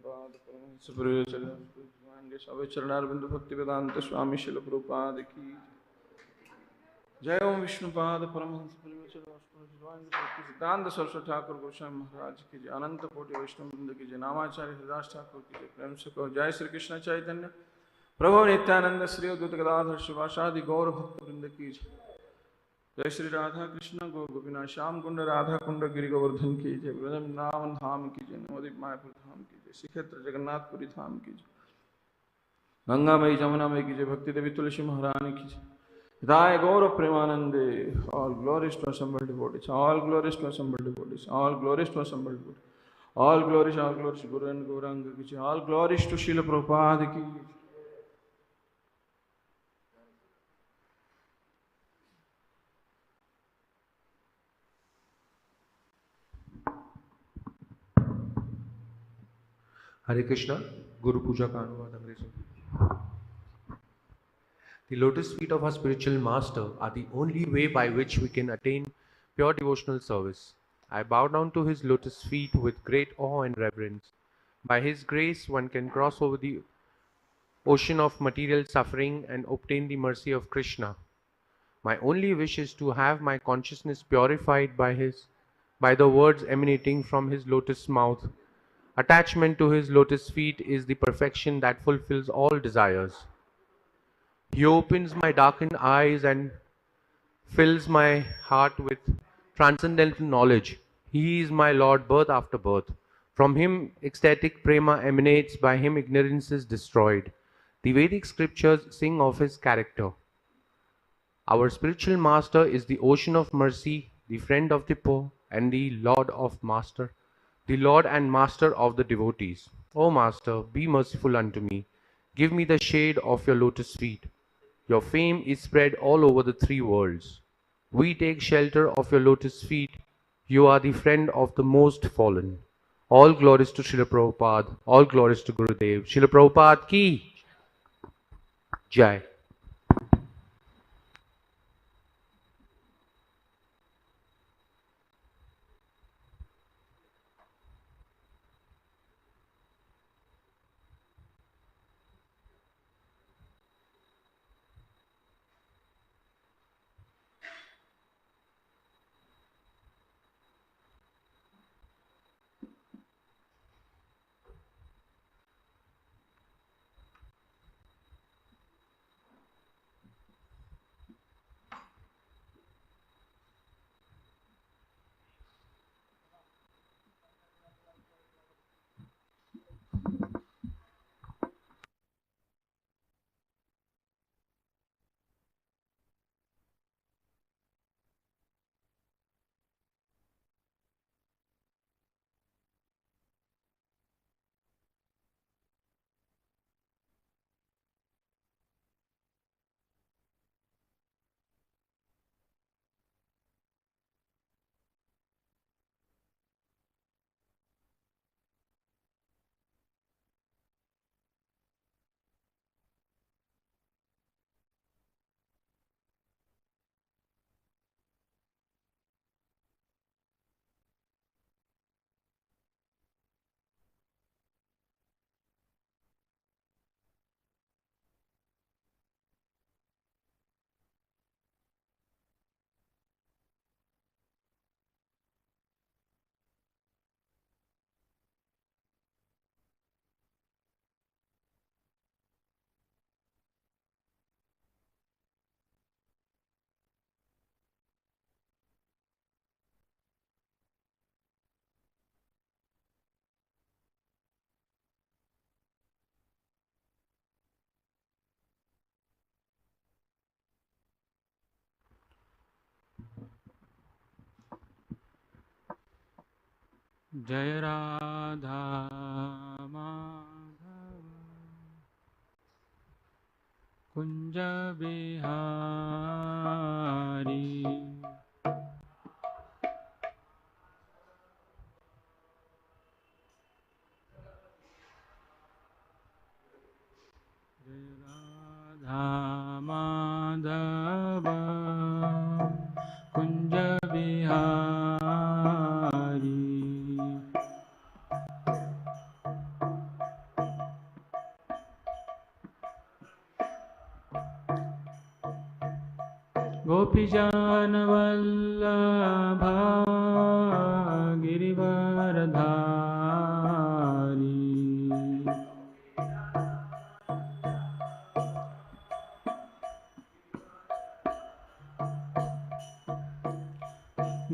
प्रभुपाद परमहंस प्रिय सब चरणारविंद भक्ति वेदांत स्वामी शिल प्रभुपाद की जय। ओम विष्णुपाद परमहंस प्रिय सिद्धांत सरस्वती ठाकुर गोस्वामी महाराज की जय। अनंत कोटि वैष्णव वृंद की जय। नामाचार्य हरिदास ठाकुर की जय। प्रेम से कहो जय श्री कृष्ण चैतन्य प्रभु नित्यानंद श्री अद्वैत गदाधर शिवासादि गौर भक्त वृंद की जय। जय श्री राधा कृष्ण गो गोपीनाथ श्याम कुंड राधा कुंड गिरि गोवर्धन की जय। वृंदावन धाम की जय। नवदीप मायापुर धाम की जय। श्रीक्षेत्र जगन्नाथपुरी धाम की जय। गंगा मई जमुना मई की जय। भक्ति देवी तुलसी महारानी की जय। Thy Gaura Premanande, all glories to assembled devotees, all glories to assembled devotees, all glories to assembled devotees, all glories, Guru and Gauranga ki jai, all glories to Srila Prabhupada ki jai. Hare Krishna, Guru Puja का अनुवाद अंग्रेजी। The lotus feet of our spiritual master are the only way by which we can attain pure devotional service. I bow down to his lotus feet with great awe and reverence. By his grace, one can cross over the ocean of material suffering and obtain the mercy of Krishna. My only wish is to have my consciousness purified by the words emanating from his lotus mouth. Attachment to his lotus feet is the perfection that fulfills all desires. He opens my darkened eyes and fills my heart with transcendental knowledge. He is my Lord birth after birth. From him ecstatic prema emanates, by him ignorance is destroyed. The Vedic scriptures sing of his character. Our spiritual master is the ocean of mercy, the friend of the poor, and the Lord and master of the devotees. O Master, be merciful unto me. Give me the shade of your lotus feet. Your fame is spread all over the three worlds. We take shelter of your lotus feet. You are the friend of the most fallen. All glories to Srila Prabhupada. All glories to Gurudev. Srila Prabhupada ki Jai. जय राधा माधव कुंज बिहारी जय राधा माधव कुंज बिहारी गोपीजन वल्लभा गिरिवरधारी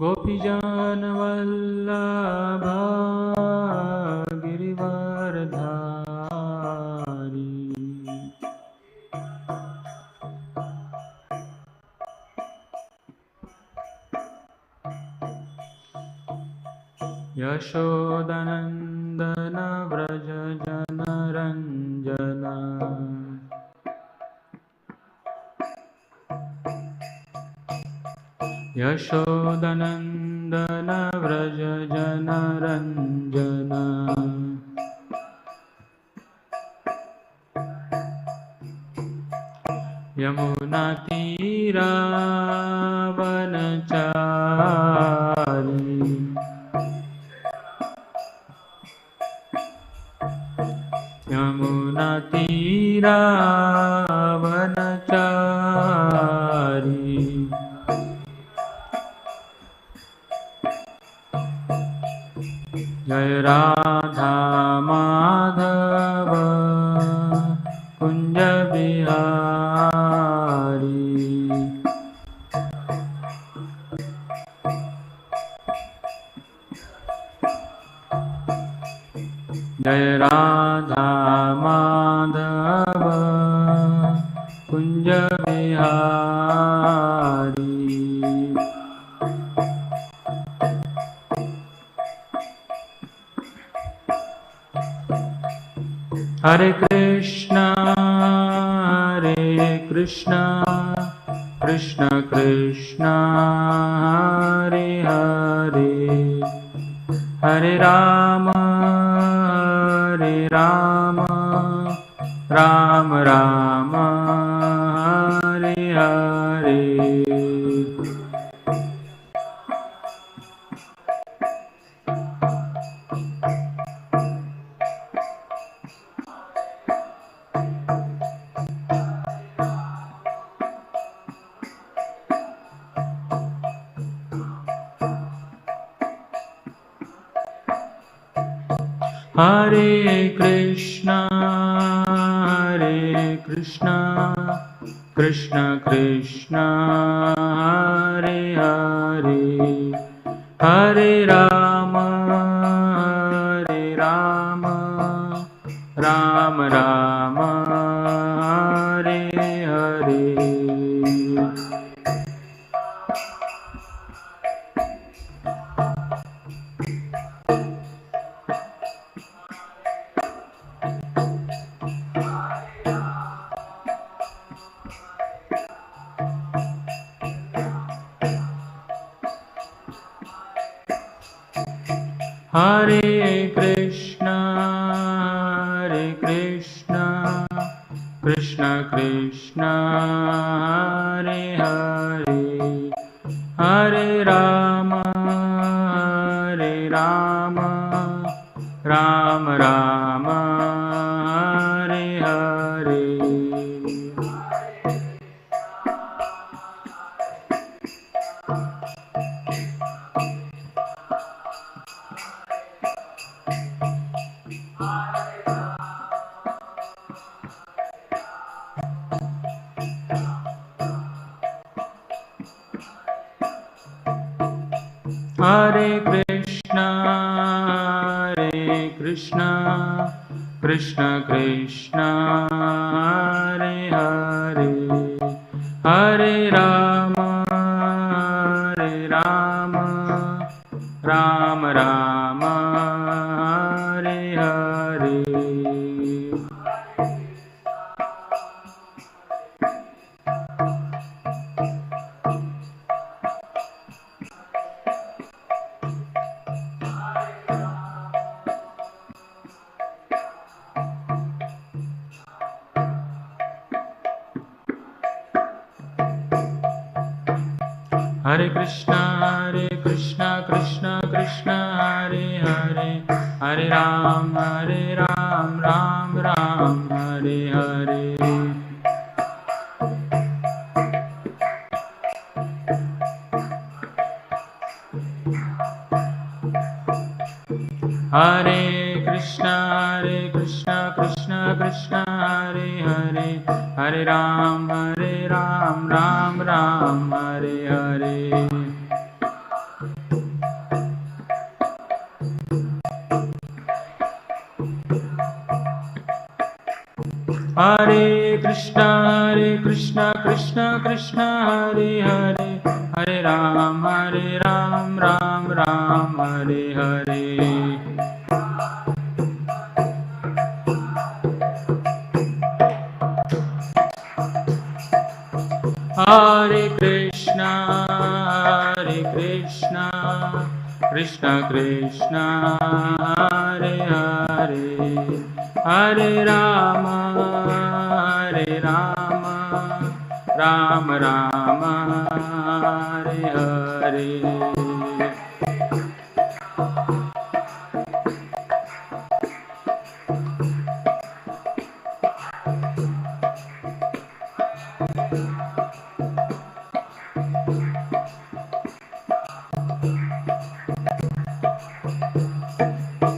गोपीजन वल्लभा गिरिवरधारी यशोदनन्दन व्रज जनरञ्जन यशोदनन्दन व्रज जनरञ्जन यमुनातीरावनचारी यमुनातीरावनचारी जय राधा माधव कुंज बिहारी जय राधा माधव कुंज बिहारी हरे Krishna Krishna Krishna Hare Hare Hare Ram Ram Ram Hare Hare Hare Krishna Krishna Krishna Hare Hare Hare Ram Ram Ram Hare Hare Hare Krishna Krishna Krishna Hare Hare Hare Ram Ram Ram Hare Hare Hare Krishna Krishna Krishna Hare Hare Hare Ram Ram Ram Hare Hare Hare Krishna Krishna Krishna Hare Hare Hare Ram Ram Ram Hare Hare Hare Krishna Krishna Krishna Hare Hare, Hare Ram Ram Ram Hare Hare. Hare Krishna Krishna Krishna Hare Hare, Hare Ram Ram Hare Hare. Hare Krishna Krishna Krishna Hare Hare, Hare Rama Rama Rama Hare Hare.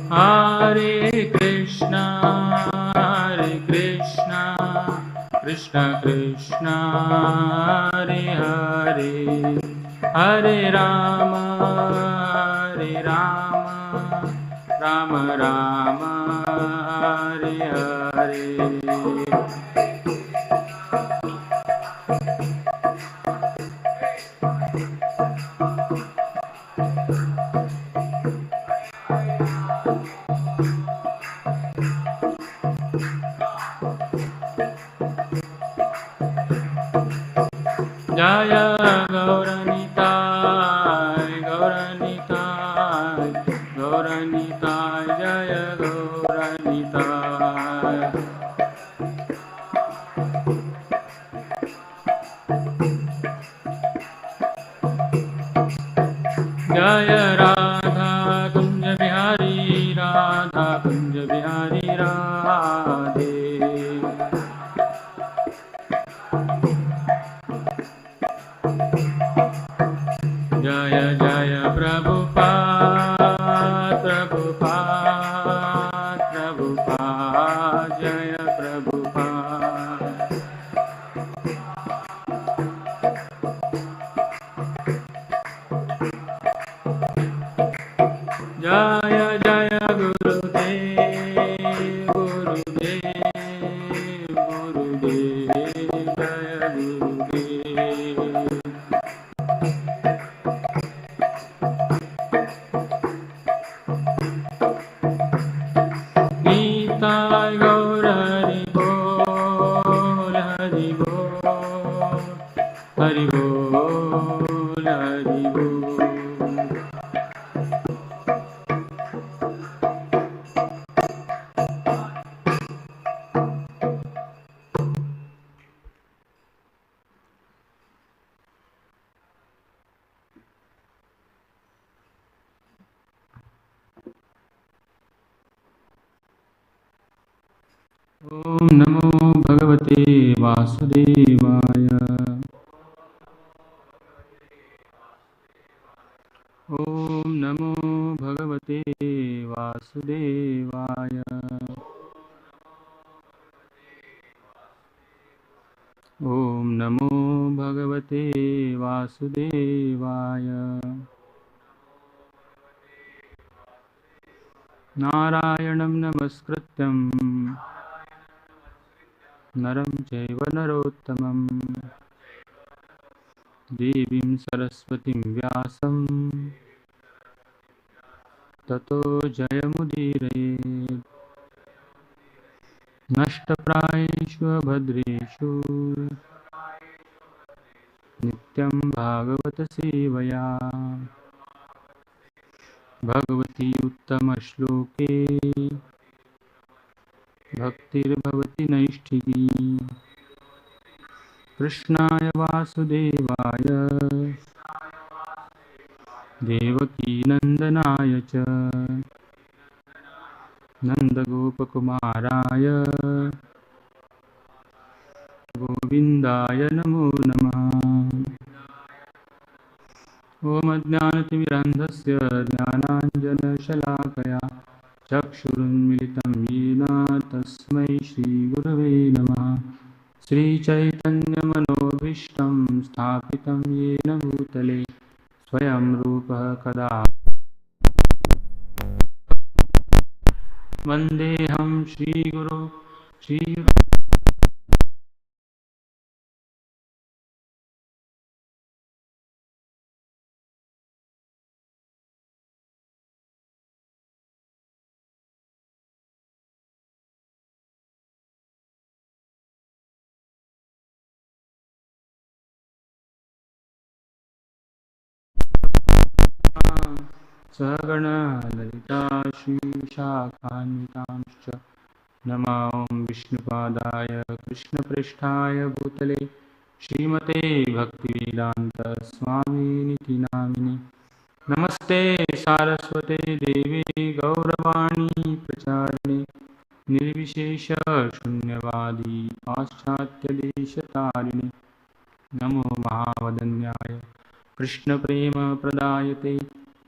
Hare Krishna Krishna Krishna Hare Hare, Hare Rama Rama Rama Hare Hare. Jaya Gauranitai Jaya Gauranitai. Jaya Radha Kunja Bihari Radhe. Jaya Jaya Prabhupada Jaya Prabhupada. Jaya Jaya Gurudev Jaya Gurudev. Nitai Gaur Hari Bol Hari Bol Hari Bol Hari Bol. Om Namo Bhagavate Vasudevaya. Om Namo Bhagavate Vasudevaya. Om Namo Bhagavate Vasudevaya. Narayanam Namaskrityam Naram Chaiva Narottamam Devim Saraswatim Vyasam Tato Jayamudire. Nashtaprayeshu Bhadreshu Nityam Bhagavata Sevaya. Bhagavati Uttama Shloke Bhaktir Bhavati Naishtiki. Krishnaya Vasudevaya Devaki Nandanaya Cha Nandagopakumaraya Govindaya Namo Namah. Om Ajnanatimirandhasya Jnananjana Shalakaya चक्षुरुन्मिलितं येन तस्मै श्रीगुरवे नमः। श्रीचैतन्यमनोभीष्टं स्थापितं येन भूतले स्वयं रूपः कदा वन्देऽहं श्रीगुरो श्री सगणा ललिता श्रीशाखान्वितांश्च नमो विष्णुपादाय कृष्णप्रेष्ठाय भूतले श्रीमते भक्तिवेदान्तस्वामिनिति नामिने। नमस्ते सारस्वते देवे गौरवाणी प्रचारिणे निर्विशेषशून्यवादी पाश्चात्यदेशतारिणे। नमो महावदन्याय कृष्णप्रेमप्रदायते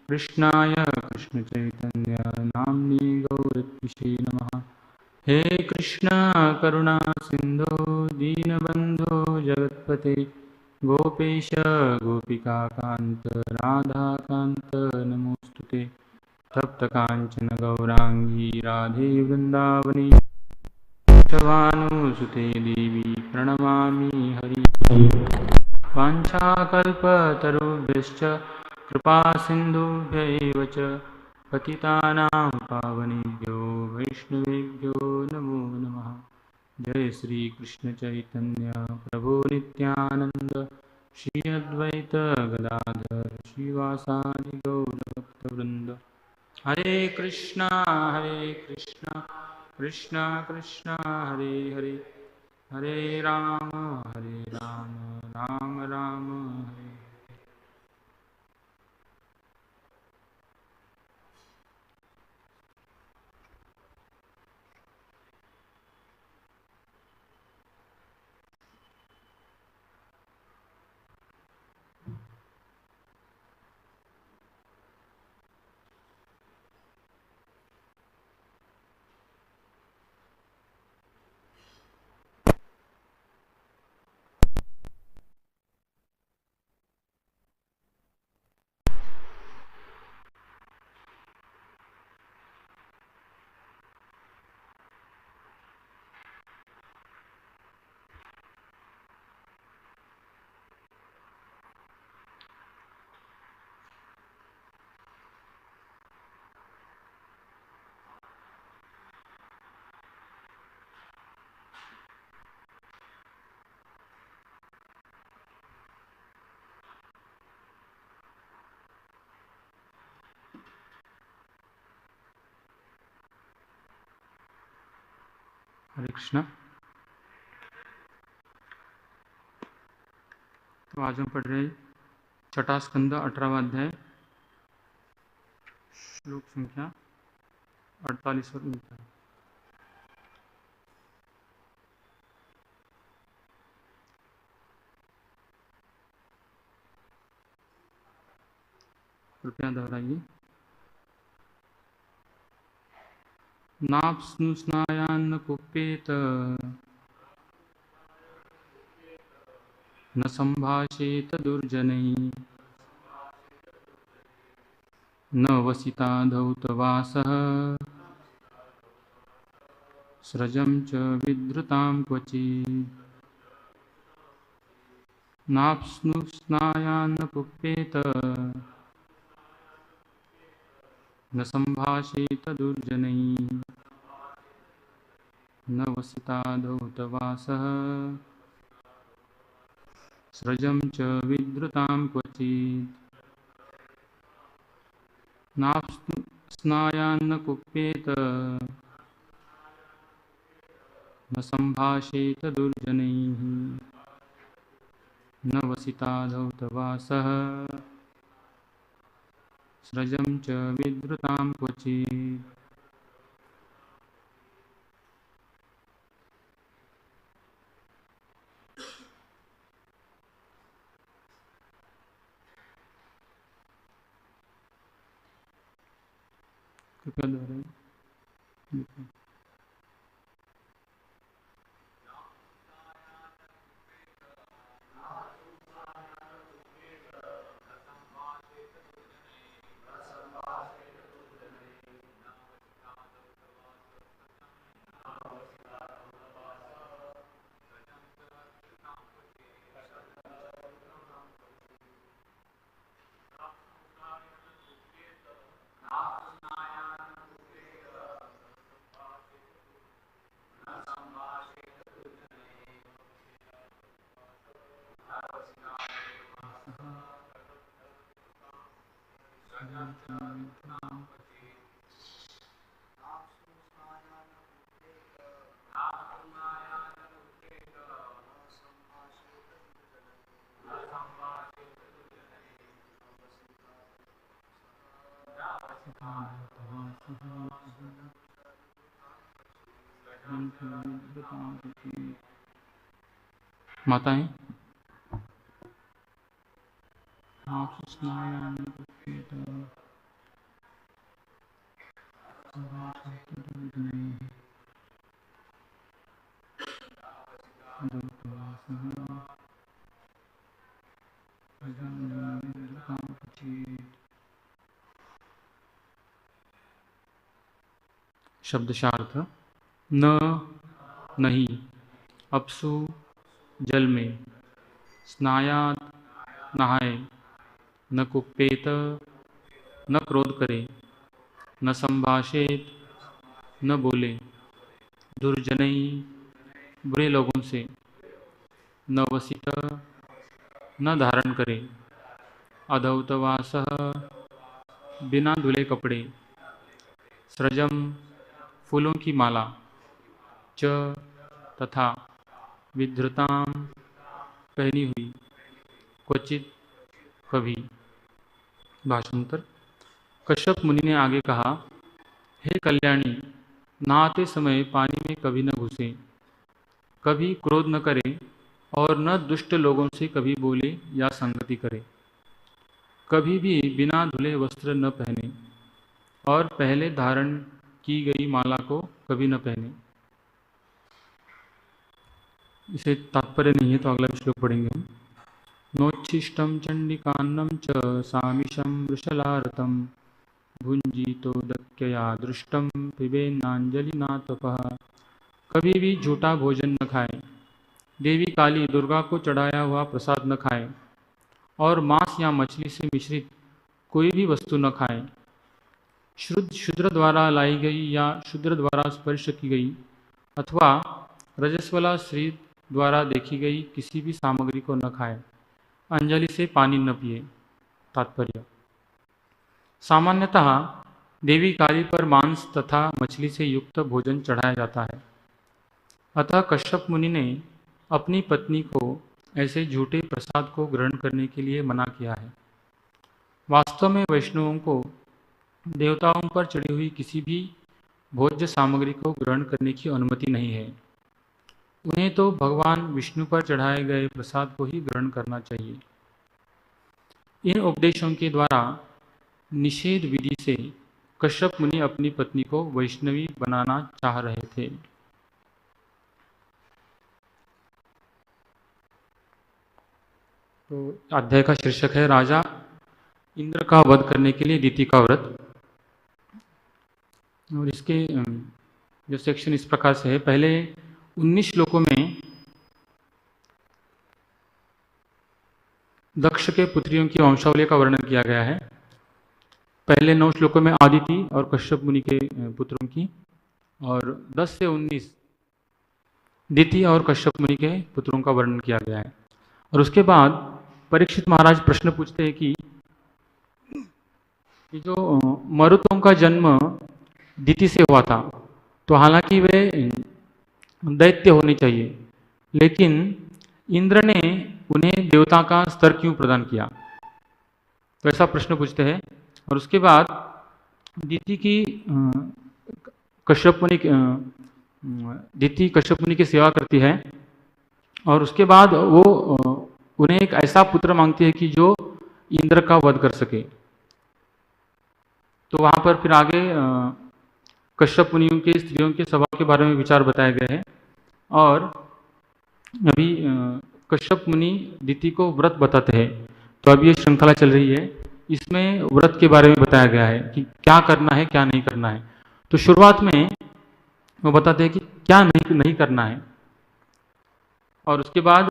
कृष्णाय कृष्णचैतन्य नाम्ने गौरत्विषे नमः। हे कृष्ण करुणा सिंधो दीनबंधो जगत्पते गोपेश गोपिकाकांत राधाकांत नमोस्तुते। तप्त कांचन गौरांगी राधे वृंदावनी शवानुसुते देवी प्रणमामि हरि। वाञ्छाकल्पतरुभ्यश्च कृपा सिन्धुभ्यैव च पतितानां पावनेभ्यो वैष्णवेभ्यो नमो नमः। जय श्री कृष्ण चैतन्य प्रभु नित्यानंद श्री अद्वैत गदाधर श्रीवासादि गौरभक्तवृंद। हरे कृष्णा कृष्णा कृष्णा हरे हरे हरे राम राम राम हरे। हरे कृष्णा। तो आज हम पढ़ रहे हैं छठा स्कंद 18वां अध्याय श्लोक संख्या 48 और 39। कृपया दोहराइए। नाप्नुस्नायान्न कुप्येत न संभाषेत दुर्जनैः न वसिता धौतवासः स्रजं च विधृतां क्वचित्। नाप्नुस्नायान्न कुप्येत न संभाषेत दुर्जनैः न वसिता धौतवासः स्रजं च विधृतां क्वचित्। नाप्नुस्नायान्न कुप्येत न संभाषेत दुर्जनैः न वसिता धौतवासः स्रजं च विधृतां क्वचित्। कृपया दोहराइए। माताएं शब्दशार्थ न नहीं अपसु जल में स्नायात नहाए न कुप्पेत न क्रोध करे न संभाषेत न बोले दुर्जनई बुरे लोगों से न वसित न धारण करे अधौतवास बिना धुले कपड़े सृजम फूलों की माला च तथा विधृताम पहनी हुई क्वचित कभी। भाषांतर। कश्यप मुनि ने आगे कहा, हे कल्याणी, नहाते समय पानी में कभी न घुसे, कभी क्रोध न करे और न दुष्ट लोगों से कभी बोले या संगति करे, कभी भी बिना धुले वस्त्र न पहने और पहले धारण की गई माला को कभी न पहने। इसे तात्पर्य नहीं है तो अगला श्लोक पढ़ेंगे हम। नोच्छिष्टम चंडिकान्नम च सामिशम वृषलारतम भुंजीतो दक्यया दृष्टम पिबेन्नांजलिना तपः। कभी भी झूठा भोजन न खाए, देवी काली दुर्गा को चढ़ाया हुआ प्रसाद न खाए और मांस या मछली से मिश्रित कोई भी वस्तु न खाए। शूद्र द्वारा लाई गई या शूद्र द्वारा स्पर्श की गई अथवा रजस्वला स्त्री द्वारा देखी गई किसी भी सामग्री को न खाए। अंजलि से पानी न पिए। तात्पर्य। सामान्यतः देवी काली पर मांस तथा मछली से युक्त भोजन चढ़ाया जाता है, अतः कश्यप मुनि ने अपनी पत्नी को ऐसे झूठे प्रसाद को ग्रहण करने के लिए मना किया है। वास्तव में वैष्णवों को देवताओं पर चढ़ी हुई किसी भी भोज्य सामग्री को ग्रहण करने की अनुमति नहीं है। उन्हें तो भगवान विष्णु पर चढ़ाए गए प्रसाद को ही ग्रहण करना चाहिए। इन उपदेशों के द्वारा निषेध विधि से कश्यप मुनि अपनी पत्नी को वैष्णवी बनाना चाह रहे थे। तो अध्याय का शीर्षक है राजा इंद्र का वध करने के लिए दिति का व्रत। और इसके जो सेक्शन इस प्रकार से है। पहले 19 श्लोकों में दक्ष के पुत्रियों की वंशावली का वर्णन किया गया है। पहले 9 श्लोकों में आदिति और कश्यप मुनि के पुत्रों की, और 10 से 19 दिति और कश्यप मुनि के पुत्रों का वर्णन किया गया है। और उसके बाद परीक्षित महाराज प्रश्न पूछते हैं कि जो मरुतों का जन्म दिति से हुआ था, तो हालांकि वे दैत्य होने चाहिए, लेकिन इंद्र ने उन्हें देवता का स्तर क्यों प्रदान किया, तो ऐसा प्रश्न पूछते हैं। और उसके बाद दिति कश्यप मुनि की सेवा करती है, और उसके बाद वो उन्हें एक ऐसा पुत्र मांगती है कि जो इंद्र का वध कर सके। तो वहाँ पर फिर आगे कश्यप मुनियों के स्त्रियों के स्वभाव के बारे में विचार बताया गया है। और अभी कश्यप मुनि दिति को व्रत बताते हैं, तो अभी ये श्रृंखला चल रही है, इसमें व्रत के बारे में बताया गया है कि क्या करना है क्या नहीं करना है। तो शुरुआत में वो बताते हैं कि क्या नहीं करना है, और उसके बाद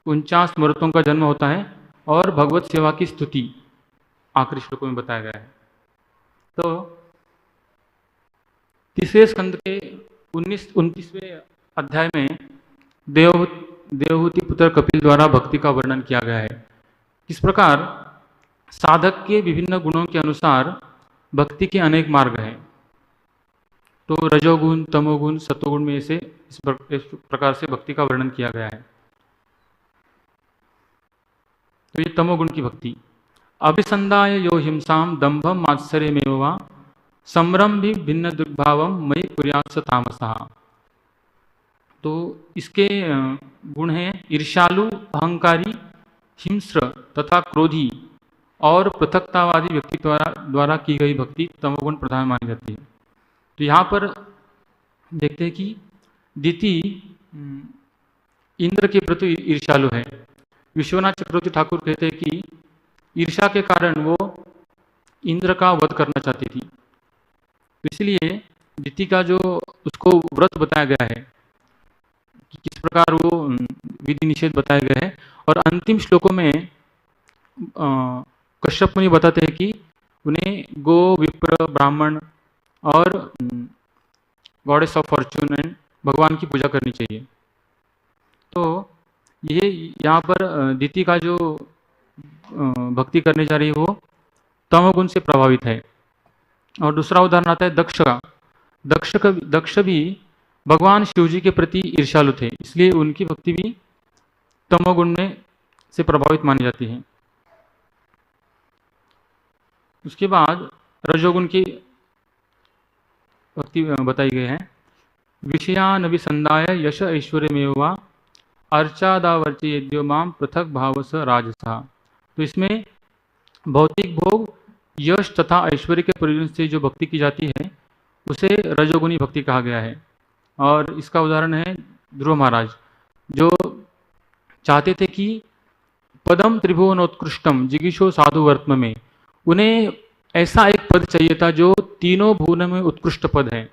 49 मूर्तों का जन्म होता है और भगवत सेवा की स्तुति आखिरी श्लोकों में बताया गया है। तो तीसरे स्कंद के 29वें अध्याय में देवहूति पुत्र कपिल द्वारा भक्ति का वर्णन किया गया है। इस प्रकार साधक के विभिन्न गुणों के अनुसार भक्ति के अनेक मार्ग हैं। तो रजोगुण, तमोगुण, सतोगुण में से इस प्रकार से भक्ति का वर्णन किया गया है। तो ये तमोगुण की भक्ति। अभिसंधाय यो हिंसाम दंभम मात्सर्यमेव वा संभ्रम भी भिन्न दुर्भावम मयि कुर्यात्स तामसः। तो इसके गुण हैं ईर्ष्यालु, अहंकारी, हिंस्र तथा क्रोधी और पृथकतावादी व्यक्ति द्वारा की गई भक्ति तमोगुण प्रधान मानी जाती है। तो यहाँ पर देखते हैं कि दिति इंद्र के प्रति ईर्ष्यालु है। विश्वनाथ चक्रवर्ती ठाकुर कहते हैं कि ईर्ष्या के कारण वो इंद्र का वध करना चाहती थी। तो इसलिए दिति का जो उसको व्रत बताया गया है कि किस प्रकार वो विधि निषेध बताया गया है। और अंतिम श्लोकों में कश्यप मुनि बताते हैं कि उन्हें गो, विप्र, ब्राह्मण और गॉडेस ऑफ फॉर्चून एंड भगवान की पूजा करनी चाहिए। तो ये यहाँ पर दिति का जो भक्ति करने जा रही है वो तमोगुण से प्रभावित है। और दूसरा उदाहरण आता है दक्ष का। दक्ष भी भगवान शिव जी के प्रति ईर्ष्यालु थे, इसलिए उनकी भक्ति भी तमोगुण में से प्रभावित मानी जाती है। उसके बाद रजोगुण की भक्ति बताई गई है। विषयानभिसंधाय यश ऐश्वर्यमेव वा अर्चादावर्ची यद्यो माम पृथक भावस राजसा। तो इसमें भौतिक भोग, यश तथा ऐश्वर्य के प्रयोजन से जो भक्ति की जाती है उसे रजोगुणी भक्ति कहा गया है। और इसका उदाहरण है ध्रुव महाराज, जो चाहते थे कि पदम त्रिभुवनोत्कृष्टम जिगीषो साधु वर्त्म में, उन्हें ऐसा एक पद चाहिए था जो तीनों भुवन में उत्कृष्ट पद है।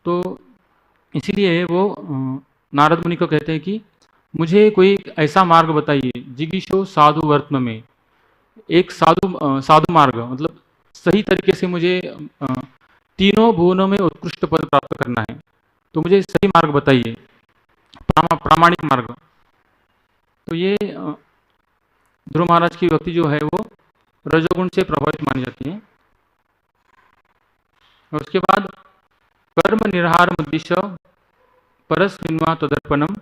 तो इसीलिए वो नारद मुनि को कहते हैं कि मुझे कोई ऐसा मार्ग बताइए, जिगीषो साधु वर्त्म में, एक साधु मार्ग, मतलब सही तरीके से मुझे तीनों भुवनों में उत्कृष्ट पद प्राप्त करना है, तो मुझे सही मार्ग बताइए, प्रामाणिक मार्ग। तो ये ध्रुव महाराज की भक्ति जो है वो रजोगुण से प्रभावित मानी जाती है। और उसके बाद कर्म निर्हार उद्देश्य परस्मिन्वा तदर्पणम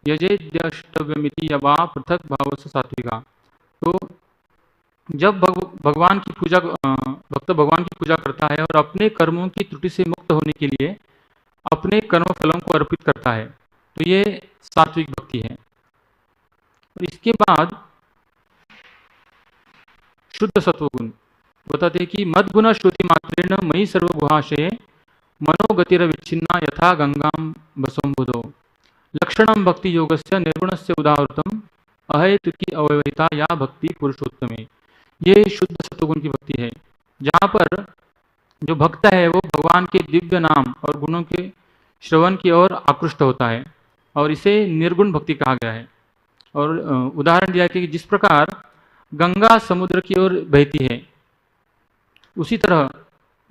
यजेद्यष्टव्यमिति यवा पृथक भावस्य सात्विका। तो जब भगवान की पूजा भक्त भगवान की पूजा करता है और अपने कर्मों की त्रुटि से मुक्त होने के लिए अपने कर्म फलों को अर्पित करता है, तो ये सात्विक भक्ति है। और इसके बाद शुद्ध सत्वगुण बताते हैं कि मद्गुण श्रुति मात्रेण मयि सर्वगुहाशये मनोगतिरविच्छिन्ना यथा गंगाम बसोम्बुधो लक्षणम भक्ति योगस्य निर्गुणस्य उदाहृतम अहेतुकी अव्यवहिता या भक्ति पुरुषोत्तमे। ये शुद्ध सत्वगुण की भक्ति है, जहाँ पर जो भक्त है वो भगवान के दिव्य नाम और गुणों के श्रवण की ओर आकृष्ट होता है, और इसे निर्गुण भक्ति कहा गया है। और उदाहरण दिया कि जिस प्रकार गंगा समुद्र की ओर बहती है, उसी तरह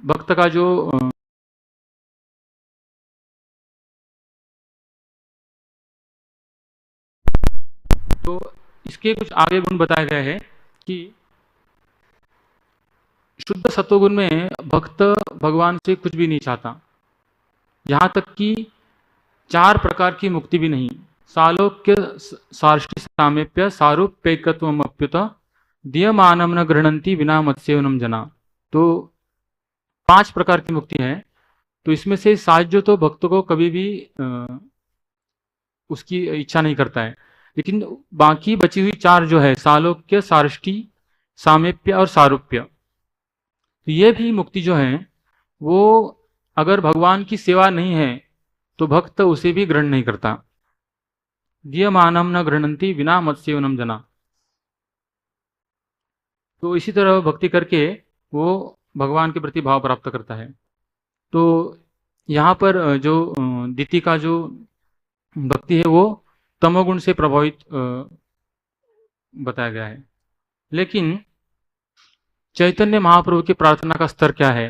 भक्त का जो तो इसके कुछ आगे गुण बताया गया है कि शुद्ध सत्वगुण में भक्त भगवान से कुछ भी नहीं चाहता, यहाँ तक कि 4 प्रकार की मुक्ति भी नहीं। सालोक्य सार्ष्टि सामीप्य सारूप्यैकत्वमप्युत दीयमानम न गृह्णन्ति विना मत्सेवनम जना। तो 5 प्रकार की मुक्ति है। तो इसमें से साज्य तो भक्त को कभी भी उसकी इच्छा नहीं करता है, लेकिन बाकी बची हुई 4 जो है सालोक्य, सार्ष्टि, सामीप्य और सारूप्य, तो ये भी मुक्ति जो है वो अगर भगवान की सेवा नहीं है तो भक्त उसे भी ग्रहण नहीं करता। दीयमानम न गृह्णन्ति विना मत्सेवनम जना। तो इसी तरह भक्ति करके वो भगवान के प्रति भाव प्राप्त करता है। तो यहाँ पर दिति का जो भक्ति है वो तमोगुण से प्रभावित बताया गया है। लेकिन चैतन्य महाप्रभु की प्रार्थना का स्तर क्या है?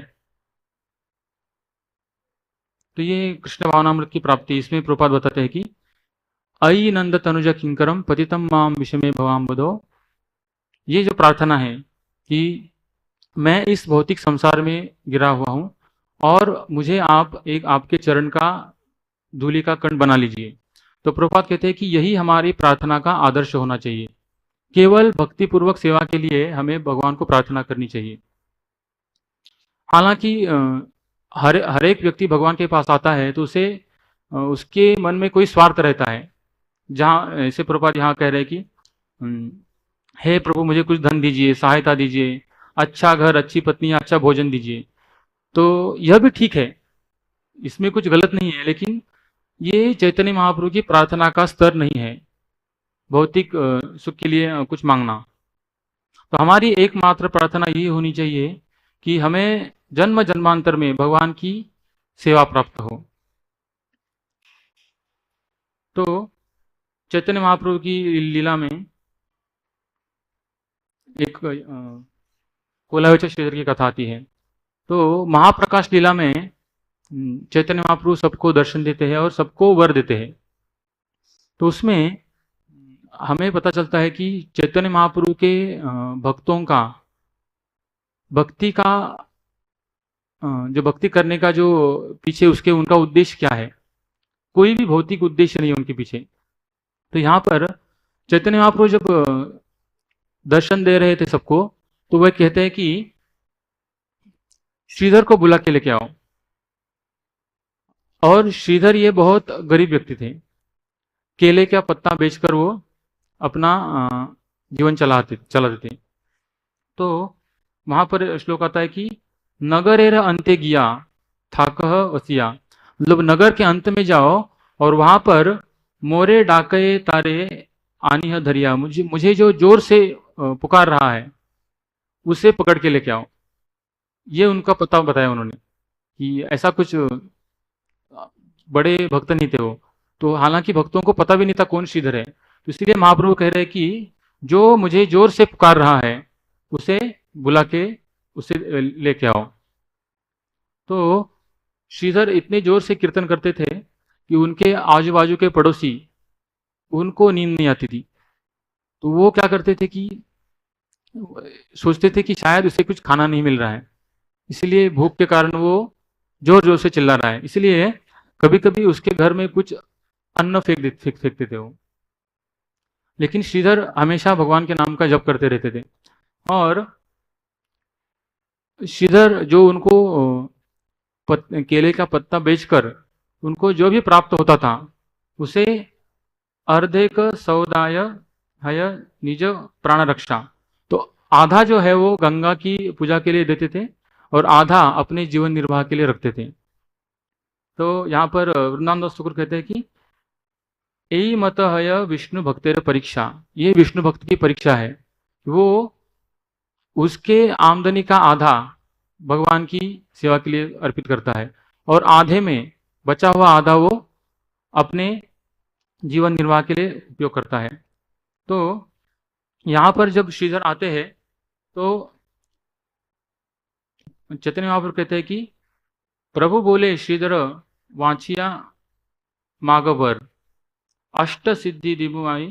तो ये कृष्ण भावनामृत की प्राप्ति, इसमें प्रभुपाद बताते हैं कि अयि नंद तनुज किंकरम पतितम माम विषमे भवाम बधो। ये जो प्रार्थना है कि मैं इस भौतिक संसार में गिरा हुआ हूँ और मुझे आप एक आपके चरण का धूलि का कण बना लीजिए। तो प्रभुपाद कहते हैं कि यही हमारी प्रार्थना का आदर्श होना चाहिए। केवल भक्तिपूर्वक सेवा के लिए हमें भगवान को प्रार्थना करनी चाहिए। हालांकि हर एक व्यक्ति भगवान के पास आता है तो उसे उसके मन में कोई स्वार्थ रहता है। जहाँ ऐसे प्रभुपाद यहाँ कह रहे हैं कि हे प्रभु मुझे कुछ धन दीजिए, सहायता दीजिए, अच्छा घर, अच्छी पत्नी, अच्छा भोजन दीजिए। तो यह भी ठीक है, इसमें कुछ गलत नहीं है, लेकिन ये चैतन्य महाप्रभु की प्रार्थना का स्तर नहीं है, भौतिक सुख के लिए कुछ मांगना। तो हमारी एकमात्र प्रार्थना ये होनी चाहिए कि हमें जन्म जन्मांतर में भगवान की सेवा प्राप्त हो। तो चैतन्य महाप्रभु की लीला में एक कोलावेचा श्रीधर की कथा आती है। तो महाप्रकाश लीला में चैतन्य महाप्रभु सबको दर्शन देते हैं और सबको वर देते हैं। तो उसमें हमें पता चलता है कि चैतन्य महाप्रभु के भक्तों का भक्ति का जो भक्ति करने का जो पीछे उसके उनका उद्देश्य क्या है, कोई भी भौतिक उद्देश्य नहीं है उनके पीछे। तो यहाँ पर चैतन्य महाप्रभु जब दर्शन दे रहे थे सबको, तो वह कहते हैं कि श्रीधर को बुला के लेके आओ। और श्रीधर ये बहुत गरीब व्यक्ति थे, केले का पत्ता बेचकर वो अपना जीवन चलाते थे। तो वहां पर श्लोक आता है कि नगरेर अंते गिया थाकह वसिया, मतलब नगर के अंत में जाओ और वहां पर मोरे डाके तारे आनी धरिया, मुझे जो जोर से पुकार रहा है उसे पकड़ के लेके आओ। ये उनका पता बताया उन्होंने कि ऐसा कुछ बड़े भक्त नहीं थे वो। तो हालांकि भक्तों को पता भी नहीं था कौन श्रीधर है, तो इसलिए महाप्रभु कह रहे हैं कि जो मुझे जोर से पुकार रहा है उसे बुला के उसे लेके आओ। तो श्रीधर इतने जोर से कीर्तन करते थे कि उनके आजू बाजू के पड़ोसी, उनको नींद नहीं आती थी। तो वो क्या करते थे कि सोचते थे कि शायद उसे कुछ खाना नहीं मिल रहा है, इसलिए भूख के कारण वो जोर जोर से चिल्ला रहा है। इसलिए कभी कभी उसके घर में कुछ अन्न फेंकते थे वो। लेकिन श्रीधर हमेशा भगवान के नाम का जप करते रहते थे। और श्रीधर जो उनको केले का पत्ता बेचकर उनको जो भी प्राप्त होता था उसे अर्धेक सौदाय हय निज प्राण रक्षा, तो आधा जो है वो गंगा की पूजा के लिए देते थे और आधा अपने जीवन निर्वाह के लिए रखते थे। तो यहाँ पर वृंदावन दास ठाकुर कहते हैं कि यही मत हय विष्णु भक्तेर परीक्षा, ये विष्णु भक्त की परीक्षा है। वो उसके आमदनी का आधा भगवान की सेवा के लिए अर्पित करता है और आधे में बचा हुआ आधा वो अपने जीवन निर्वाह के लिए उपयोग करता है। तो यहाँ पर जब श्रीधर आते हैं तो चैतन्य महाप्रभु कहते हैं कि प्रभु बोले श्रीधर वांछिया मागवर अष्ट सिद्धि दिमुआई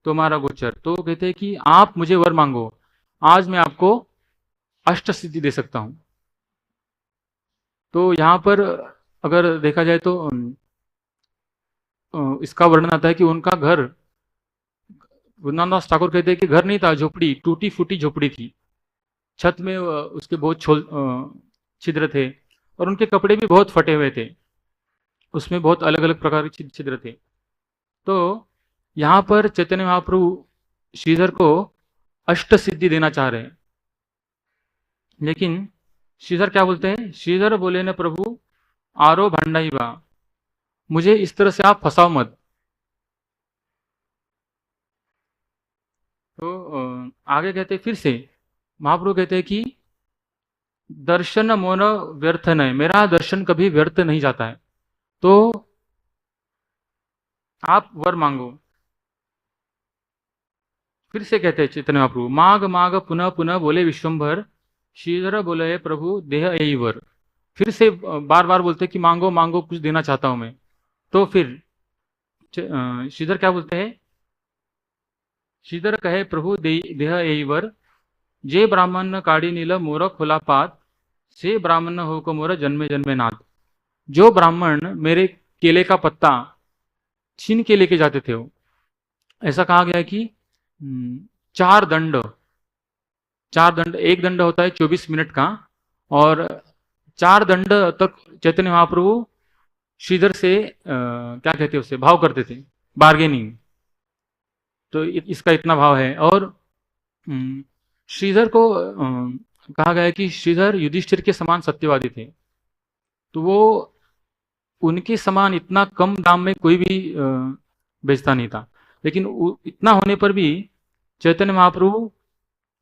तुम्हारा गोचर। तो कहते हैं कि आप मुझे वर मांगो, आज मैं आपको अष्ट सिद्धि दे सकता हूं। तो यहाँ पर अगर देखा जाए तो इसका वर्णन आता है कि उनका घर, वृंदावन दास ठाकुर कहते हैं कि घर नहीं था, झोपड़ी, टूटी फूटी झोपड़ी थी। छत में उसके बहुत छिद्र थे और उनके कपड़े भी बहुत फटे हुए थे, उसमें बहुत अलग अलग प्रकार के छिद्र थे। तो यहाँ पर चैतन्य महाप्रभु श्रीधर को अष्ट सिद्धि देना चाह रहे हैं। लेकिन श्रीधर क्या बोलते हैं? श्रीधर बोले न प्रभु आरो भांडाई बा, मुझे इस तरह से आप फंसाओ मत। तो आगे कहते फिर से महाप्रभु कहते हैं कि दर्शन मोन व्यर्थ नहीं, मेरा दर्शन कभी व्यर्थ नहीं जाता है, तो आप वर मांगो। फिर से कहते हैं चैतन्य महाप्रभु, माग माग पुनः पुनः बोले विश्वम्भर, श्रीधर बोले प्रभु देह यही वर। फिर से बार बार बोलते कि मांगो मांगो, कुछ देना चाहता हूं मैं। तो फिर श्रीधर क्या बोलते हैं? श्रीधर कहे प्रभु देह यही वर, जे ब्राह्मण काड़ी नील मोर खुला पात, से ब्राह्मण हो को मोर जन्मे जन्मे नाथ। जो ब्राह्मण मेरे केले का पत्ता छीन के लेके जाते थे, वो ऐसा कहा गया है कि चार दंड, एक दंड होता है 24 मिनट का, और 4 दंड तक चैतन्य महाप्रभु श्रीधर से क्या कहते हैं, उसे भाव करते थे, बार्गेनिंग। तो इसका इतना भाव है। और श्रीधर को कहा गया है कि श्रीधर युधिष्ठिर के समान सत्यवादी थे। तो वो उनके समान इतना कम दाम में कोई भी बेचता नहीं था, लेकिन इतना होने पर भी चैतन्य महाप्रभु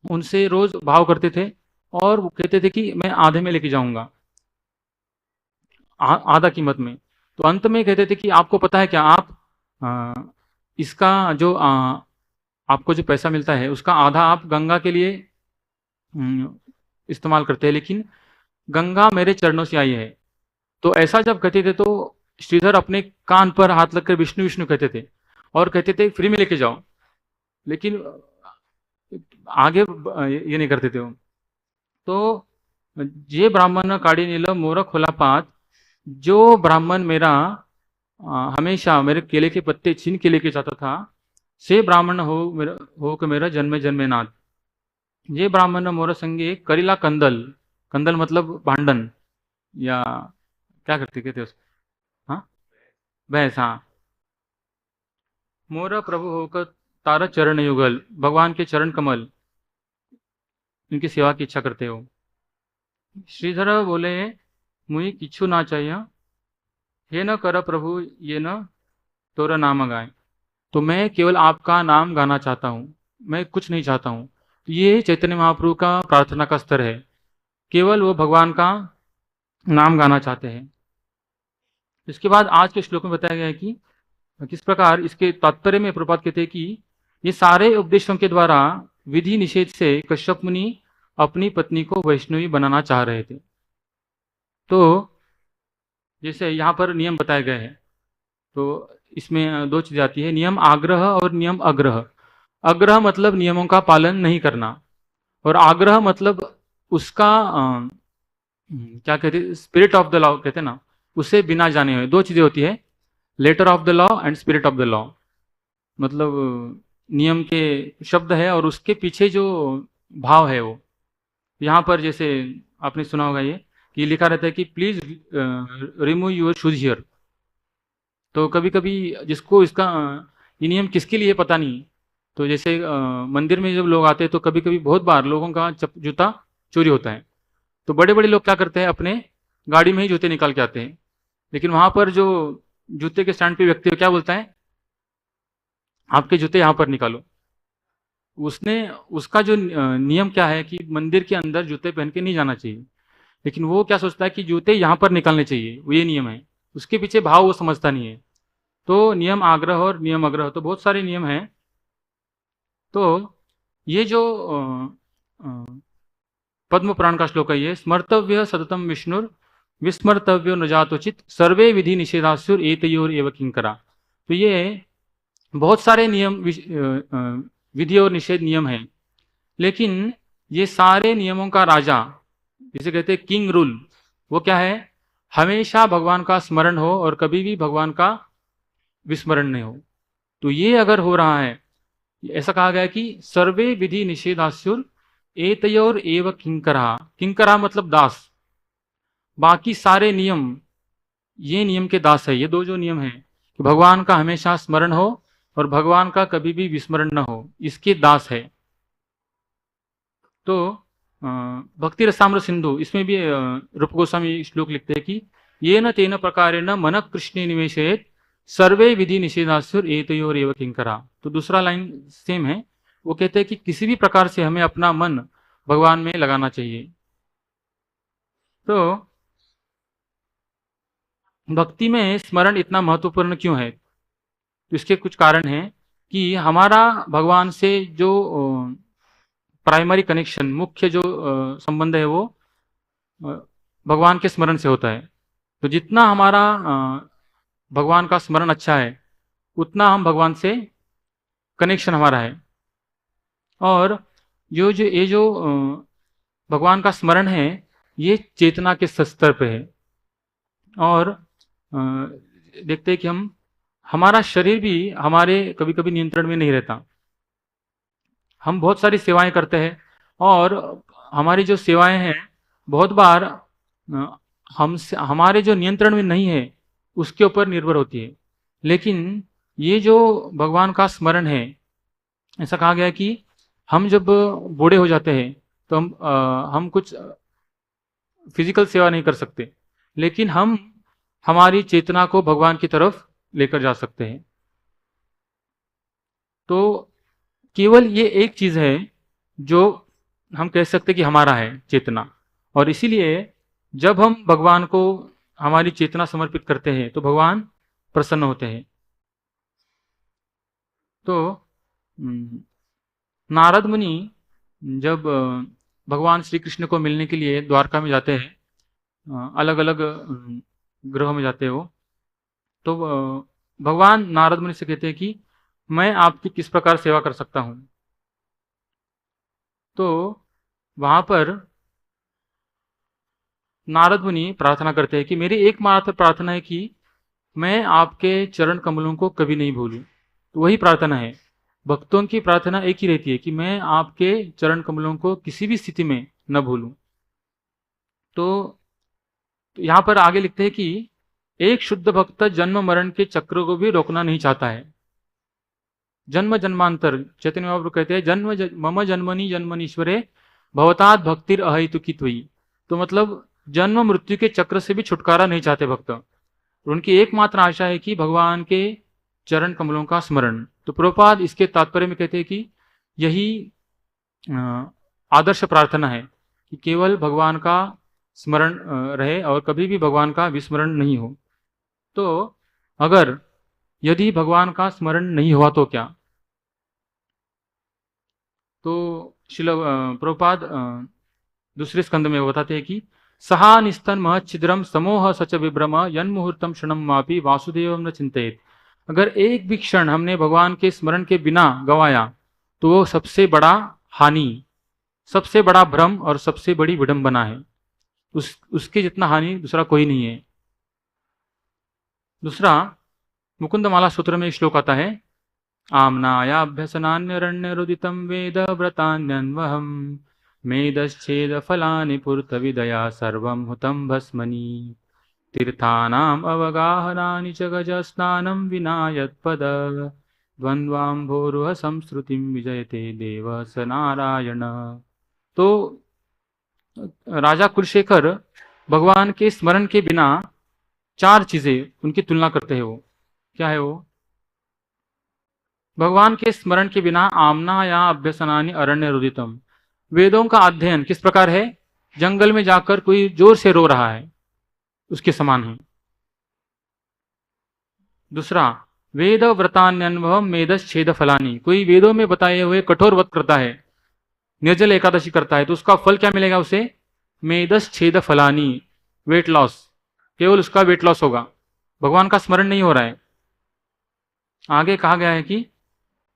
उनसे रोज भाव करते थे, और वो कहते थे कि मैं आधे में लेके जाऊंगा, आधा कीमत में। तो अंत में कहते थे कि आपको पता है क्या, आप इसका जो आपको जो पैसा मिलता है उसका आधा आप गंगा के लिए इस्तेमाल करते हैं, लेकिन गंगा मेरे चरणों से आई है। तो ऐसा जब कहते थे तो श्रीधर अपने कान पर हाथ लगकर विष्णु विष्णु कहते थे, और कहते थे फ्री में लेके जाओ, लेकिन आगे ये नहीं करते थे वो। तो जे ब्राह्मण काड़ी नील मोर खुला पात, जो ब्राह्मण मेरा हमेशा मेरे केले के पत्ते छीन के लेके जाता था, से ब्राह्मण हो के मेरा जन्मे जन्मे नाथ। ये ब्राह्मण मोर संगे करीला कंदल, कंदल मतलब भांडन, या क्या करते कहते उसको, हाँ भैंस, हाँ। मोर प्रभु होकर तारा चरण युगल, भगवान के चरण कमल, इनकी सेवा की इच्छा करते हो। श्रीधर बोले मुझे किच्छु ना चाहिए, हे न कर प्रभु ये न तोरा नाम गाए। तो मैं केवल आपका नाम गाना चाहता हूँ, मैं कुछ नहीं चाहता हूँ। तो ये चैतन्य महाप्रभु का प्रार्थना का स्तर है, केवल वो भगवान का नाम गाना चाहते हैं। इसके बाद आज के श्लोक में बताया गया है कि किस प्रकार इसके तात्पर्य में प्रभुपाद कहते हैं कि ये सारे उपदेशों के द्वारा विधि निषेध से कश्यप मुनि अपनी पत्नी को वैष्णवी बनाना चाह रहे थे। तो जैसे यहाँ पर नियम बताए गए हैं, तो इसमें 2 चीजें आती है, नियम आग्रह और नियम अग्रह। अग्रह मतलब नियमों का पालन नहीं करना, और आग्रह मतलब उसका क्या कहते हैं, स्पिरिट ऑफ द लॉ कहते हैं ना, उसे बिना जाने हुए। 2 चीजें होती है, letter of the law and spirit of the law. मतलब नियम के शब्द है और उसके पीछे जो भाव है वो। यहाँ पर जैसे आपने सुना होगा ये कि लिखा रहता है कि please remove your shoes here. तो कभी कभी जिसको इसका ये नियम किसके लिए पता नहीं, तो जैसे मंदिर में जब लोग आते हैं तो कभी कभी बहुत बार लोगों का जूता चोरी होता है। तो बड़े बड़े लोग क्या करते हैं, अपने गाड़ी में ही जूते निकाल के आते हैं, लेकिन वहां पर जो जूते के स्टैंड पे व्यक्ति क्या बोलता है, आपके जूते यहाँ पर निकालो। उसका जो नियम क्या है कि मंदिर के अंदर जूते पहन के नहीं जाना चाहिए, लेकिन वो क्या सोचता है कि जूते यहाँ पर निकालने चाहिए, वो ये नियम है। उसके पीछे भाव वो समझता नहीं है। तो नियम आग्रह और नियम अग्रह, तो बहुत सारे नियम हैं। तो ये जो पद्म पुराण का श्लोक है, ये स्मर्तव्य सततम विष्णुर विस्मर्तव्यो न जातोचित सर्वे विधि निषेधासुर एतयोर एव किंकरा। तो ये बहुत सारे नियम विधि और निषेध नियम हैं, लेकिन ये सारे नियमों का राजा, जिसे कहते हैं किंग रूल, वो क्या है, हमेशा भगवान का स्मरण हो और कभी भी भगवान का विस्मरण नहीं हो। तो ये अगर हो रहा है, ऐसा कहा गया है कि सर्वे विधि निषेधासुर एतयोर एव किंकरा। किंकरा मतलब दास, बाकी सारे नियम ये नियम के दास है। ये 2 जो नियम हैं कि भगवान का हमेशा स्मरण हो और भगवान का कभी भी विस्मरण न हो, इसके दास है। तो भक्ति रसामृत सिंधु, इसमें भी रूप गोस्वामी श्लोक लिखते हैं कि ये न तेन प्रकारेण मन कृष्णे निवेशयेत सर्वे विधि निषेधासुर एतयोर एव किंकरा। तो दूसरा लाइन सेम है, वो कहते हैं कि किसी भी प्रकार से हमें अपना मन भगवान में लगाना चाहिए। तो भक्ति में स्मरण इतना महत्वपूर्ण क्यों है? तो इसके कुछ कारण हैं कि हमारा भगवान से जो प्राइमरी कनेक्शन, मुख्य जो संबंध है वो भगवान के स्मरण से होता है। तो जितना हमारा भगवान का स्मरण अच्छा है उतना हम भगवान से कनेक्शन हमारा है। और ये जो भगवान का स्मरण है ये चेतना के स्तर पे है। और देखते हैं कि हमारा शरीर भी हमारे कभी कभी नियंत्रण में नहीं रहता। हम बहुत सारी सेवाएं करते हैं और हमारी जो सेवाएं हैं बहुत बार हमारे जो नियंत्रण में नहीं है उसके ऊपर निर्भर होती है। लेकिन ये जो भगवान का स्मरण है, ऐसा कहा गया है कि हम जब बूढ़े हो जाते हैं तो हम कुछ फिजिकल सेवा नहीं कर सकते, लेकिन हम हमारी चेतना को भगवान की तरफ लेकर जा सकते हैं। तो केवल ये एक चीज है जो हम कह सकते कि हमारा है, चेतना। और इसीलिए जब हम भगवान को हमारी चेतना समर्पित करते हैं तो भगवान प्रसन्न होते हैं। तो नारद मुनि जब भगवान श्री कृष्ण को मिलने के लिए द्वारका में जाते हैं, अलग अलग ग्रह में जाते हो, तो भगवान नारद मुनि से कहते हैं कि मैं आपकी किस प्रकार सेवा कर सकता हूं। तो वहां पर नारद मुनि प्रार्थना करते हैं कि मेरी एकमात्र प्रार्थना है कि मैं आपके चरण कमलों को कभी नहीं भूलूं। तो वही प्रार्थना है, भक्तों की प्रार्थना एक ही रहती है कि मैं आपके चरण कमलों को किसी भी स्थिति में न भूलूं। तो यहां पर आगे लिखते हैं कि एक शुद्ध भक्त जन्म मरण के चक्र को भी रोकना नहीं चाहता है। जन्म जन्मांतर, चैतन्य महाप्रभु कहते हैं मम जन्मनि जन्मनीश्वरे भवतात भक्तिर अहेतुकी त्वयि। तो मतलब जन्म मृत्यु के चक्र से भी छुटकारा नहीं चाहते भक्त। उनकी एकमात्र आशा है कि भगवान के चरण कमलों का स्मरण। तो प्रभुपाद इसके तात्पर्य में कहते हैं कि यही आदर्श प्रार्थना है कि केवल भगवान का स्मरण रहे और कभी भी भगवान का विस्मरण नहीं हो। तो अगर यदि भगवान का स्मरण नहीं हुआ तो क्या? तो शिल प्रभुपाद दूसरे स्कंद में बताते हैं कि सहा निस्तन महच्छिद्रम समोह सच विभ्रम यन्मुहूर्तम क्षणम मापी वासुदेवम न चिंतित। अगर एक भी क्षण हमने भगवान के स्मरण के बिना गवाया तो वो सबसे बड़ा हानि, सबसे बड़ा भ्रम और सबसे बड़ी विडंबना है। उसके जितना हानि दूसरा कोई नहीं है। दूसरा मुकुंदमाला सूत्र में श्लोक आता है, आम्नायाभ्यसनान्यरण्यरुदितं वेद व्रतान्यन्वहम् मेदश्चेद फलानि पूर्तविदया सर्वं हुतं भस्मनि तीर्थानाम् अवगाहनानि च गजस्नानं विना यत्पद द्वन्द्वाम्भोरुह संस्कृतिं विजयते देव स नारायण। तो राजा कुलशेखर भगवान के स्मरण के बिना चार चीजें उनकी तुलना करते हैं। वो क्या है? वो भगवान के स्मरण के बिना आमना या अभ्यसनानि अरण्य रुदितम, वेदों का अध्ययन किस प्रकार है? जंगल में जाकर कोई जोर से रो रहा है उसके समान है। दूसरा वेद व्रतान्यन्वहम मेदश्छेद फलानि, कोई वेदों में बताए हुए कठोर व्रत करता है, निर्जल एकादशी करता है, तो उसका फल क्या मिलेगा उसे? मेदश्छेद फलानि, वेट लॉस, केवल उसका वेट लॉस होगा। भगवान का स्मरण नहीं हो रहा है। आगे कहा गया है कि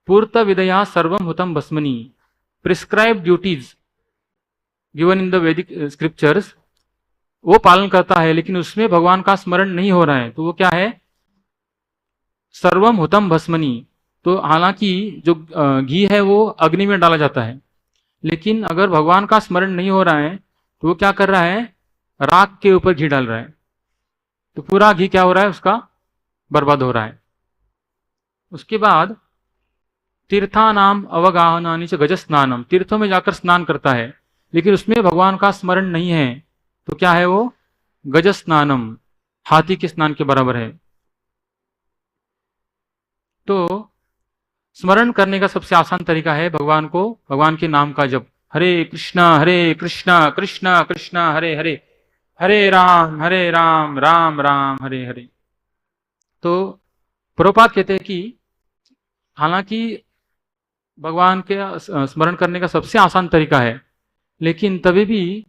पूर्त विदया सर्वम हुतम भस्मनि, prescribe duties given in the Vedic scriptures वो पालन करता है, लेकिन उसमें भगवान का स्मरण नहीं हो रहा है, तो वो क्या है? सर्वम हुतम भस्मनि। तो हालांकि जो घी है वो अग्नि में डाला जाता है, लेकिन अगर भगवान का स्मरण नहीं हो रहा है तो वो क्या कर रहा है? राख के ऊपर घी डाल रहा है, तो पूरा घी क्या हो रहा है? उसका बर्बाद हो रहा है। उसके बाद तीर्थानाम अवगाहनानि च गज स्नानम, तीर्थों में जाकर स्नान करता है, लेकिन उसमें भगवान का स्मरण नहीं है, तो क्या है वो? गज स्नानम, हाथी के स्नान के बराबर है। तो स्मरण करने का सबसे आसान तरीका है भगवान के नाम का जप। हरे कृष्णा कृष्णा कृष्णा हरे हरे, हरे राम राम राम हरे हरे। तो प्रभुपाद कहते हैं कि हालांकि भगवान के स्मरण करने का सबसे आसान तरीका है, लेकिन तभी भी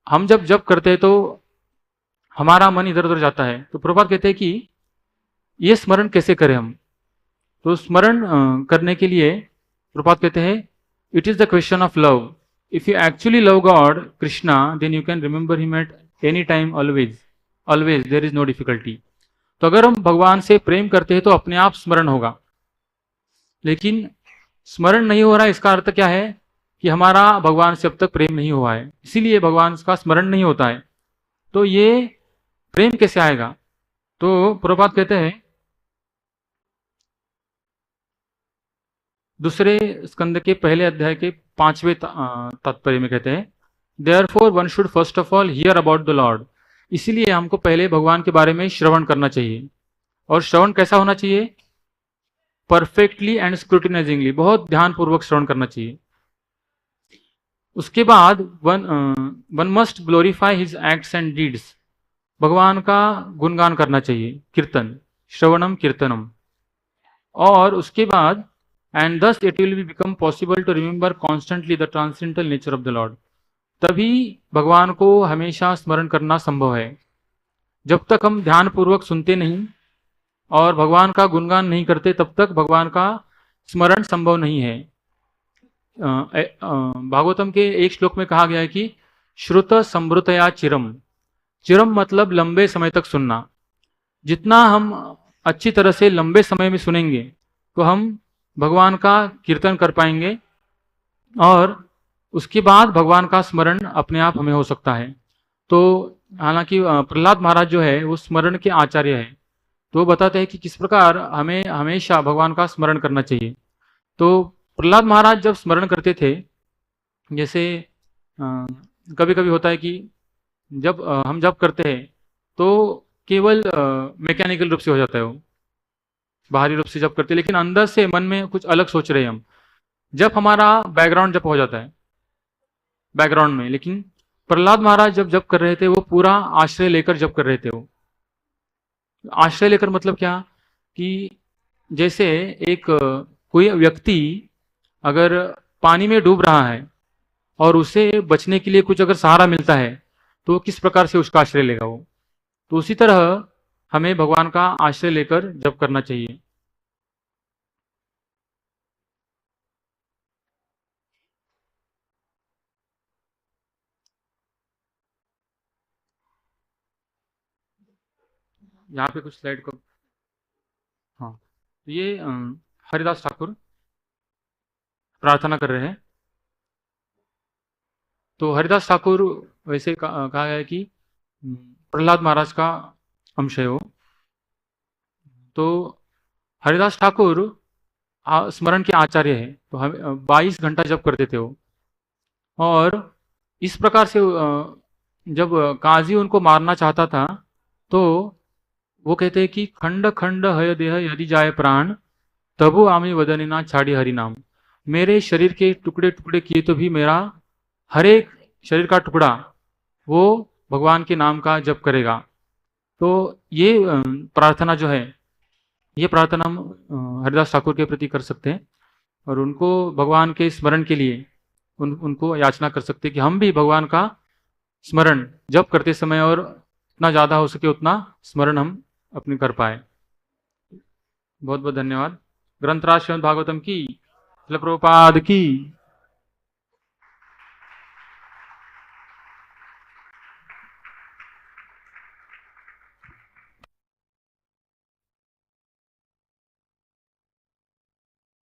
हम जब जप करते हैं तो हमारा मन इधर उधर जाता है। तो प्रभुपाद कहते हैं कि ये स्मरण कैसे करें हम। तो स्मरण करने के लिए प्रभुपाद कहते हैं, it is the question of love. If you actually love God Krishna, then you can remember him at any time, always there is no difficulty. तो अगर हम भगवान से प्रेम करते हैं तो अपने आप स्मरण होगा, लेकिन स्मरण नहीं हो रहा है, इसका अर्थ क्या है कि हमारा भगवान से अब तक प्रेम नहीं हुआ है, इसीलिए भगवान का स्मरण नहीं होता है। तो ये प्रेम कैसे आएगा? तो प्रभुपाद कहते हैं दूसरे स्कंद के पहले अध्याय के 5वें तात्पर्य में कहते हैं, therefore one should first of all here about the Lord. इसीलिए हमको पहले भगवान के बारे में श्रवण करना चाहिए। और श्रवण कैसा होना चाहिए? परफेक्टली एंड स्क्रूटिनाइजिंगली, बहुत ध्यानपूर्वक श्रवण करना चाहिए। उसके बाद one must glorify his acts and deeds, भगवान का गुणगान करना चाहिए, कीर्तन, श्रवणम कीर्तनम। और उसके बाद and thus it will be become possible to remember constantly the transcendental nature of the Lord. तभी भगवान को हमेशा स्मरण करना संभव है। जब तक हम ध्यानपूर्वक सुनते नहीं और भगवान का गुणगान नहीं करते, तब तक भगवान का स्मरण संभव नहीं है। भागवतम के एक श्लोक में कहा गया है कि श्रुत समृतया चिरम। चिरम मतलब लंबे समय तक सुनना। जितना हम अच्छी तरह से लंबे समय में सुनेंगे तो हम भगवान का कीर्तन कर पाएंगे, और उसके बाद भगवान का स्मरण अपने आप हमें हो सकता है। तो हालांकि प्रहलाद महाराज जो है वो स्मरण के आचार्य है, तो वो बताते हैं कि किस प्रकार हमें हमेशा भगवान का स्मरण करना चाहिए। तो प्रहलाद महाराज जब स्मरण करते थे, जैसे कभी कभी होता है कि जब हम जब करते हैं तो केवल मैकेनिकल रूप से हो जाता है, वो बाहरी रूप से जब करते हैं, लेकिन अंदर से मन में कुछ अलग सोच रहे हैं हम। जब हमारा बैकग्राउंड जब हो जाता है बैकग्राउंड में, लेकिन प्रहलाद महाराज जब जब कर रहे थे वो पूरा आश्रय लेकर जब कर रहे थे। वो आश्रय लेकर मतलब क्या कि जैसे एक कोई व्यक्ति अगर पानी में डूब रहा है और उसे बचने के लिए कुछ अगर सहारा मिलता है तो किस प्रकार से उसका आश्रय लेगा वो, तो उसी तरह हमें भगवान का आश्रय लेकर जप करना चाहिए। यहाँ पे कुछ स्लाइड को, हाँ, तो ये हरिदास ठाकुर प्रार्थना कर रहे हैं। तो हरिदास ठाकुर वैसे कहा गया है कि प्रहलाद महाराज का अंश है वो। तो हरिदास ठाकुर स्मरण के आचार्य है, तो हम 22 घंटा जप करते थे वो। और इस प्रकार से जब काजी उनको मारना चाहता था तो वो कहते हैं कि खंड खंड हय देह यदि जाए प्राण, तबु आमी वदनिना छाड़ी हरि नाम। मेरे शरीर के टुकड़े टुकड़े किए तो भी मेरा हर एक शरीर का टुकड़ा वो भगवान के नाम का जप करेगा। तो ये प्रार्थना जो है, ये प्रार्थना हम हरिदास ठाकुर के प्रति कर सकते हैं, और उनको भगवान के स्मरण के लिए उनको याचना कर सकते हैं कि हम भी भगवान का स्मरण जप करते समय और इतना ज़्यादा हो सके उतना स्मरण हम अपने कर पाए। बहुत बहुत धन्यवाद। ग्रंथराज श्रीमद् भागवतम की, श्रील प्रभुपाद की।